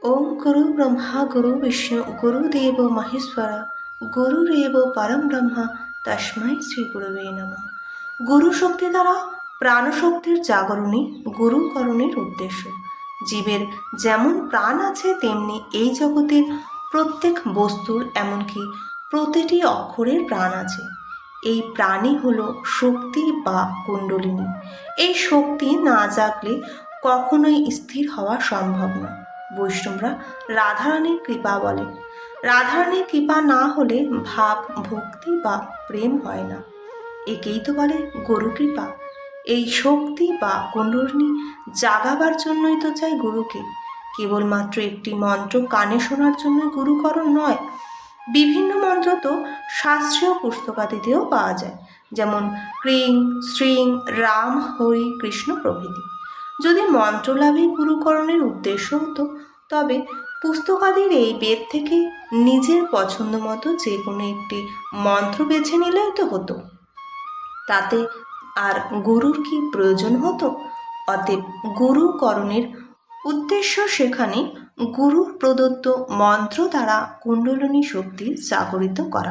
ওম গুরু ব্রহ্মা গুরু বিষ্ণু গুরুদেব মহেশ্বর গুরুরেব পরম ব্রহ্মা তস্মৈ শ্রী গুরুবে নমঃ। গুরু শক্তি দ্বারা প্রাণশক্তির জাগরণই গুরুকরণের উদ্দেশ্য। জীবের যেমন প্রাণ আছে তেমনি এই জগতের প্রত্যেক বস্তুর এমনকি প্রতিটি অক্ষরের প্রাণ আছে। এই প্রাণই হলো শক্তি বা কুণ্ডলিনী। এই শক্তি না জাগলে কখনোই স্থির হওয়া সম্ভব না। বৈষ্ণবরা রাধারানীর কৃপা বলেন। রাধারানীর কৃপা না হলে ভাব ভক্তি বা প্রেম হয় না। একেই তো বলে গুরু কৃপা। এই শক্তি বা কুণ্ডলিনী জাগাবার জন্যই তো চাই গুরুকে। কেবলমাত্র একটি মন্ত্র কানে শোনার জন্য গুরুকরণ নয়। বিভিন্ন মন্ত্র তো শাস্ত্রীয় পুস্তকাদিতেও পাওয়া যায়, যেমন ক্রিং শ্রীং রাম হরি কৃষ্ণ প্রভৃতি। যদি মন্ত্রলাভই গুরুকরণের উদ্দেশ্য হতো তবে পুস্তকাদির এই বেদ থেকে নিজের পছন্দ মতো যে কোনো একটি মন্ত্র বেছে নিলেই তো হতো। তাতে আর গুরুর কি প্রয়োজন হতো? অতএব গুরুকরণের উদ্দেশ্য সেখানে গুরুর প্রদত্ত মন্ত্র দ্বারা কুণ্ডলিনী শক্তির জাগরিত করা।